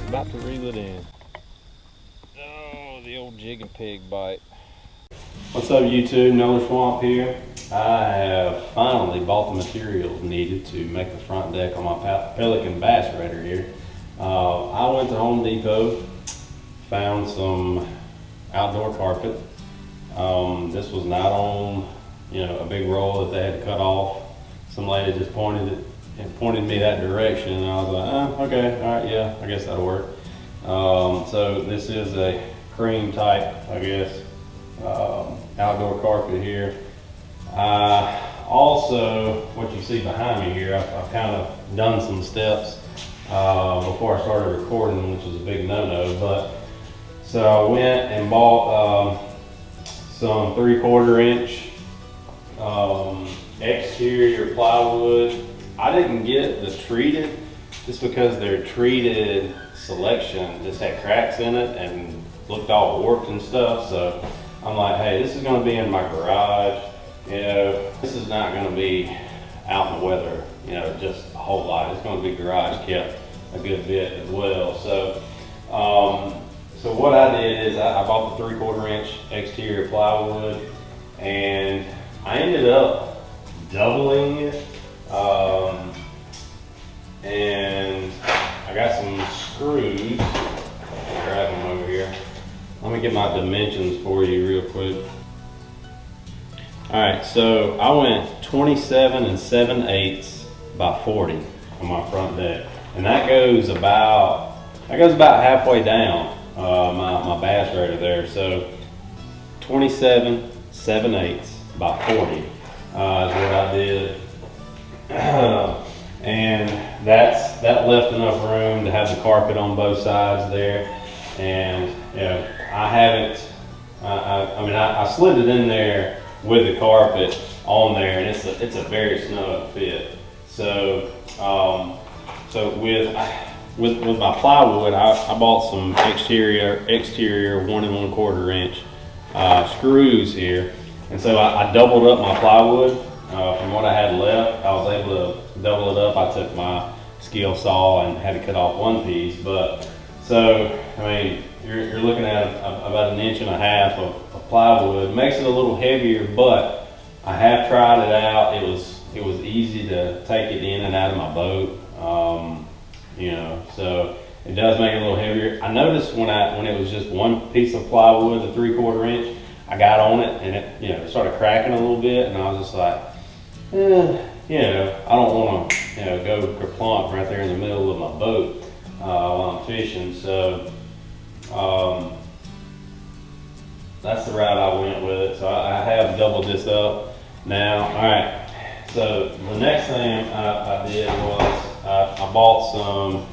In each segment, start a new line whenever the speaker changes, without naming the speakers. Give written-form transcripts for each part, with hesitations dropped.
About to reel it in. Oh, the old jig and pig bite. What's up, YouTube? Noah Swamp here. I have finally bought the materials needed to make the front deck on my Pelican bass raider here. I went to Home Depot, found some outdoor carpet. This was not on, a big roll that they had to cut off. Some lady just pointed me that direction, and I was like, oh, okay, all right, yeah, I guess that'll work. So this is a cream type, I guess, outdoor carpet here. Also, what you see behind me here, I've kind of done some steps before I started recording, which was a big no-no. But so I went and bought some 3/4 inch exterior plywood. I didn't get the treated just because their treated selection just had cracks in it and looked all warped and stuff. So I'm like, hey, this is going to be in my garage. This is not going to be out in the weather, just a whole lot. It's going to be garage kept a good bit as well. So, so what I did is I bought the 3/4 inch exterior plywood, and I ended up doubling it. And I got some screws. I'll grab them over here. Let me get my dimensions for you real quick. All right, so I went 27 7/8 by 40 on my front deck, and that goes about halfway down my bass raider there. So 27 7/8 by 40 is what I did. And that left enough room to have the carpet on both sides there. And I haven't, I slid it in there with the carpet on there, and it's a very snug fit. So with my plywood, I bought some exterior 1 1/4 inch screws here, and so I doubled up my plywood. From what I had left, I was able to double it up. I took my skill saw and had to cut off one piece. But so, you're looking at about 1.5 inches of plywood. Makes it a little heavier, but I have tried it out. It was easy to take it in and out of my boat. So it does make it a little heavier. I noticed when it was just one piece of plywood, the 3/4 inch, I got on it and it started cracking a little bit, and I was just like, I don't want to go kerplunk right there in the middle of my boat while I'm fishing. So that's the route I went with it. So I have doubled this up now. All right. So the next thing I did was I bought some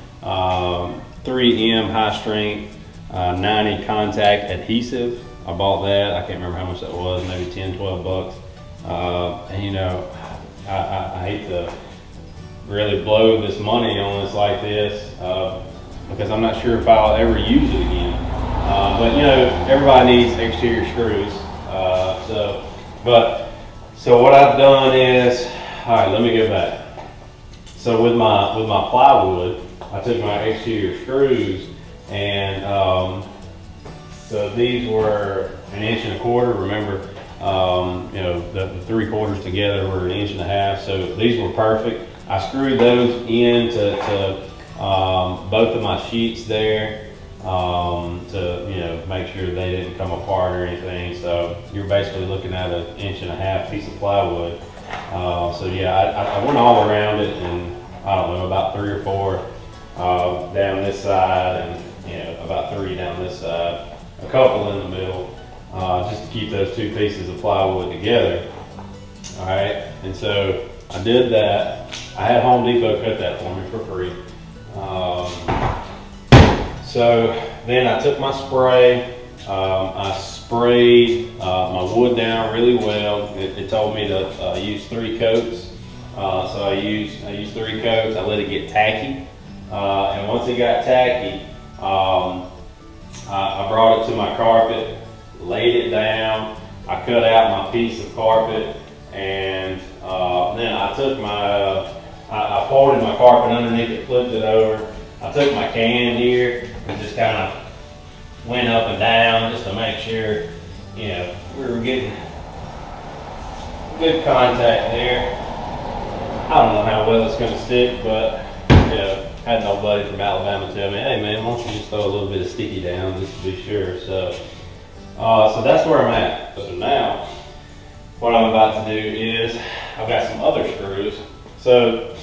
3M high strength 90 contact adhesive. I bought that. I can't remember how much that was, maybe 10, 12 bucks. And I hate to really blow this money on this like this because I'm not sure if I'll ever use it again. But everybody needs exterior screws. So what I've done is, all right, let me go back. So with my plywood, I took my exterior screws, and so these were 1 1/4 inch. Remember, the 3/4 together were 1.5 inches. So these were perfect. I screwed those into both of my sheets there to make sure they didn't come apart or anything. So you're basically looking at 1.5 inch piece of plywood. So yeah, I went all around it, and I don't know, about 3 or 4 down this side, and about 3 down this side, a couple in the middle, just to keep those 2 pieces of plywood together. All right, and so I did that. I had Home Depot cut that for me for free. So then I took my spray, I sprayed sprayed my wood down really well. It told me to use 3 coats. So I used 3 coats. I let it get tacky. And once it got tacky, I brought it to my carpet, laid it down. I cut out my piece of carpet, and then I took I folded my carpet underneath it, flipped it over. I took my can here and just kind of went up and down just to make sure, you know, we were getting good contact there. I don't know how well it's going to stick, but you know, had no buddy from Alabama tell me, hey man, why don't you just throw a little bit of sticky down just to be sure. So that's where I'm at. So now, what I'm about to do is, I've got some other screws. So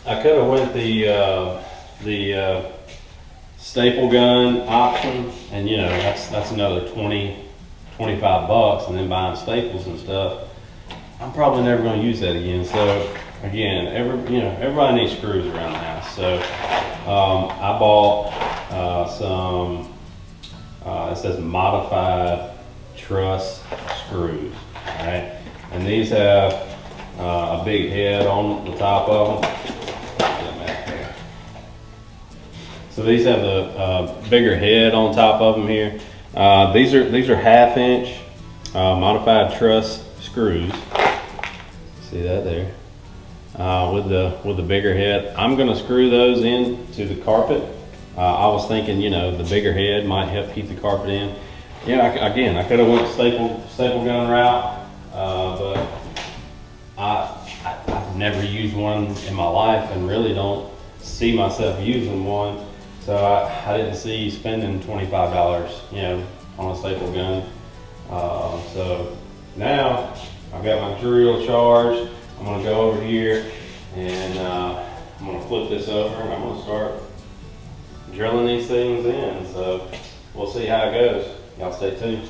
I could have went the staple gun option, and you know, that's another 20, 25 bucks, and then buying staples and stuff. I'm probably never going to use that again. So again, everybody needs screws around the house. So I bought some, it says Modified Truss screws. All right, and these have a big head on the top of them. So these have a bigger head on top of them here. These are 1/2 inch Modified Truss screws. See that there? With the bigger head. I'm going to screw those into the carpet. I was thinking, you know, the bigger head might help keep the carpet in. Yeah, again, I could have went staple gun route, but I've never used one in my life and really don't see myself using one. So I didn't see spending $25, you know, on a staple gun. So now I've got my drill charged. I'm gonna go over here and I'm gonna flip this over and I'm gonna start drilling these things in. So we'll see how it goes. Y'all stay tuned.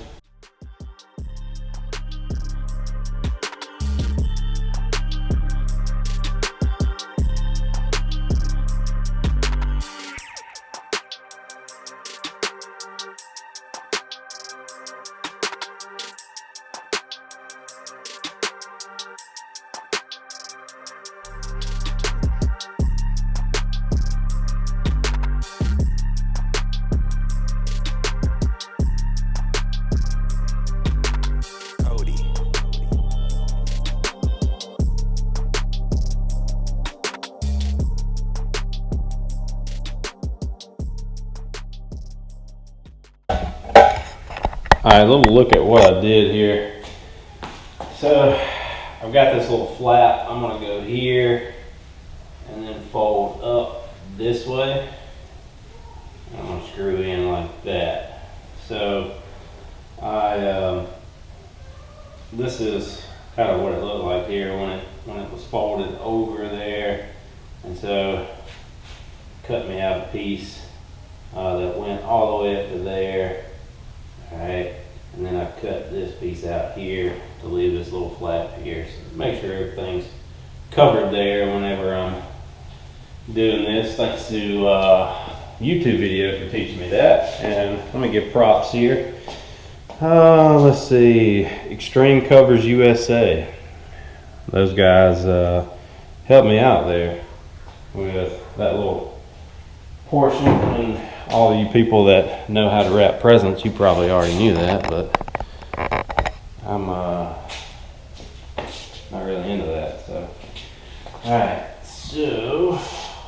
All right, a little look at what I did here. So I've got this little flap. I'm gonna go here and then fold up this way. I'm gonna screw in like that. So this is kind of what it looked like here when it was folded over there. And so cut me out a piece that went all the way up to there. Alright, and then I cut this piece out here to leave this little flap here. So make sure everything's covered there whenever I'm doing this. Thanks to YouTube video for teaching me that. And let me give props here. Let's see, Extreme Covers USA. Those guys helped me out there with that little portion. And all of you people that know how to wrap presents, you probably already knew that, but I'm not really into that. So, all right. So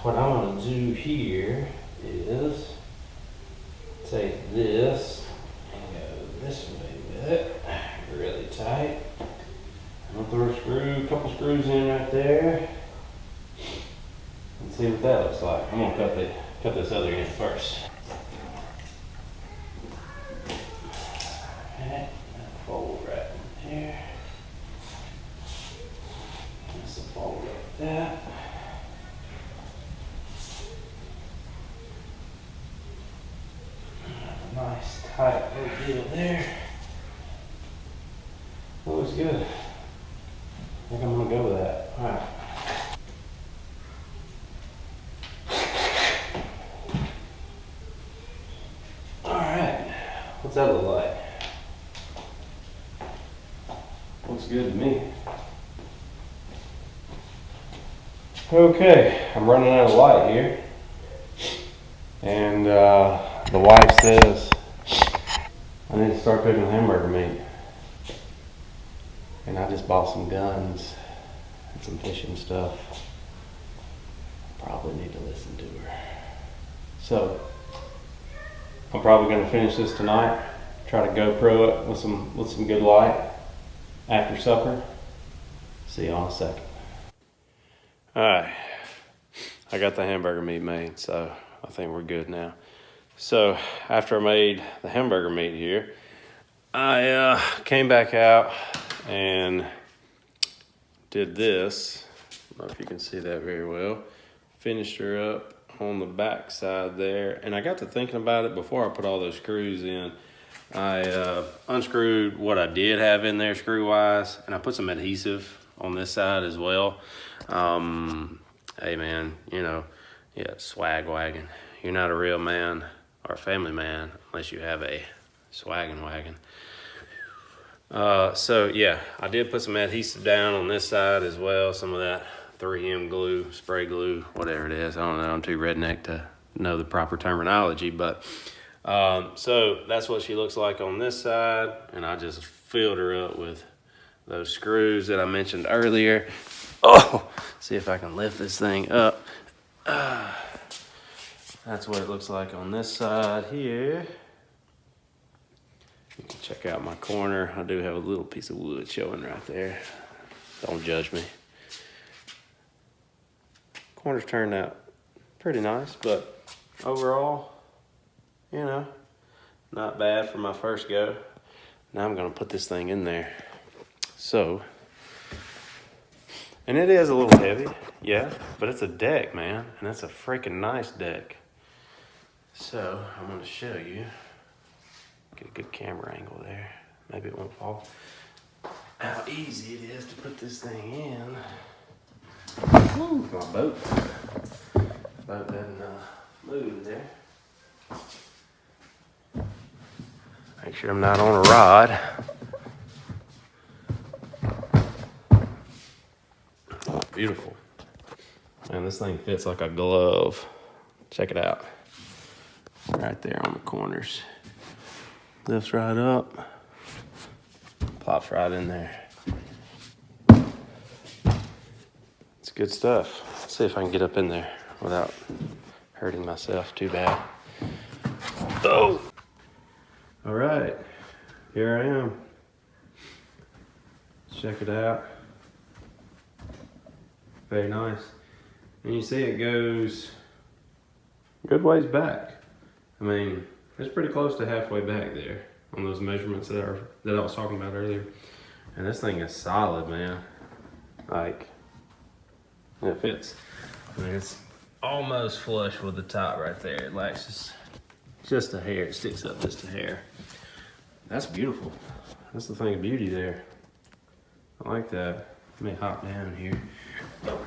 what I'm going to do here is take this and go this way with it, really tight. I'm going to throw a couple screws in right there, and see what that looks like. I'm going to cut this other end first. Okay, fold right in there. Just fold like that. Nice tight little deal there. That looks good. I think I'm gonna go with that. All right. All right. What's that look like? Looks good to me. Okay, I'm running out of light here. And the wife says I need to start cooking hamburger meat. And I just bought some guns and some fishing stuff. Probably need to listen to her. So I'm probably going to finish this tonight. Try to GoPro it with some good light after supper. See you in a second. All right, I got the hamburger meat made, so I think we're good now. So after I made the hamburger meat here, I came back out and did this. I don't know if you can see that very well. Finished her up on the back side there, and I got to thinking about it before I put all those screws in. I unscrewed what I did have in there screw-wise, and I put some adhesive on this side as well. Hey man, you know, yeah, swag wagon. You're not a real man or a family man unless you have a swaggin' wagon. So yeah, I did put some adhesive down on this side as well. Some of that 3M glue, spray glue, whatever it is. I don't know, I'm too redneck to know the proper terminology, but so that's what she looks like on this side, and I just filled her up with those screws that I mentioned earlier. Oh, see if I can lift this thing up. That's what it looks like on this side here. You can check out my corner. I do have a little piece of wood showing right there. Don't judge me. Corner's turned out pretty nice, but overall, you know, not bad for my first go. Now I'm gonna put this thing in there. So, and it is a little heavy, yeah, but it's a deck, man, and it's a freaking nice deck. So I'm gonna show you, get a good camera angle there, maybe it won't fall, how easy it is to put this thing in. Woo, my boat doesn't move there. Make sure I'm not on a rod. Oh, beautiful. Man, this thing fits like a glove. Check it out. Right there on the corners. Lifts right up. Plops right in there. It's good stuff. Let's see if I can get up in there without hurting myself too bad. Oh! All right, here I am. Check it out. Very nice. And you see it goes a good ways back. I mean, it's pretty close to halfway back there on those measurements that I was talking about earlier. And this thing is solid, man. Like, it fits. I mean, it's almost flush with the top right there. It lacks just a hair. It sticks up just a hair. That's beautiful. That's the thing of beauty there. I like that. Let me hop down here. Oh.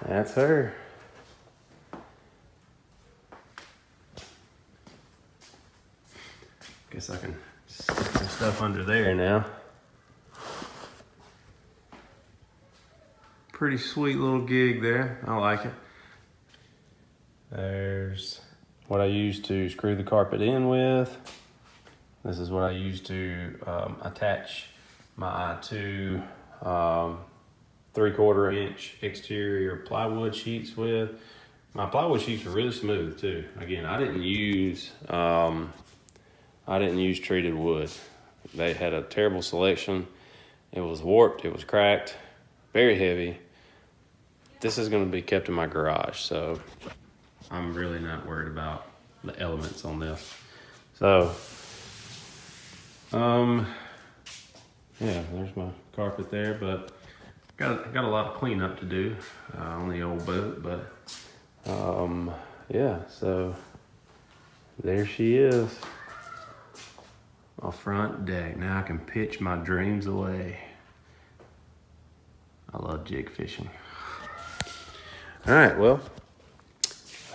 That's her. Guess I can stick some stuff under there now. Pretty sweet little gig there. I like it. There's what I use to screw the carpet in with. This is what I use to attach my 2 3/4 inch exterior plywood sheets with. My plywood sheets are really smooth too. Again, I didn't use treated wood. They had a terrible selection. It was warped, it was cracked, very heavy. This is gonna be kept in my garage, so I'm really not worried about the elements on this. So, yeah, there's my carpet there, but got a lot of cleanup to do on the old boat, but yeah, so there she is. My front deck. Now I can pitch my dreams away. I love jig fishing. All right, well,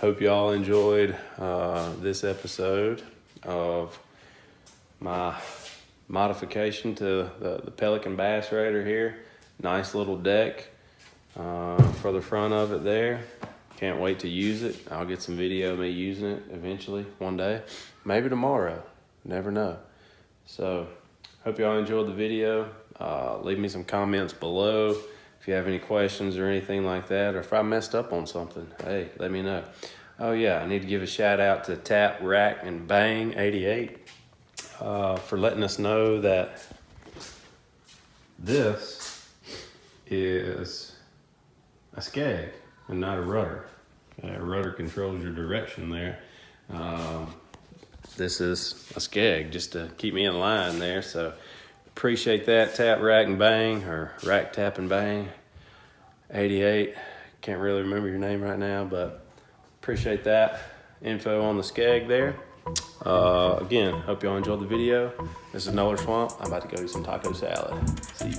hope y'all enjoyed this episode of my modification to the Pelican bass raider here. Nice little deck for the front of it there. Can't wait to use it. I'll get some video of me using it eventually one day. Maybe tomorrow, never know. So, hope y'all enjoyed the video. Leave me some comments below if you have any questions or anything like that, or if I messed up on something, hey, let me know. Oh yeah, I need to give a shout out to Tap, Rack, and Bang 88 for letting us know that this is a skeg and not a rudder. A rudder controls your direction there. This is a skeg just to keep me in line there. So appreciate that, Tap, Rack, and Bang, or Rack, Tap, and Bang 88. Can't really remember your name right now, but appreciate that info on the skeg there. Again, hope y'all enjoyed the video. This is Noller Swamp. I'm about to go eat some taco salad. See you.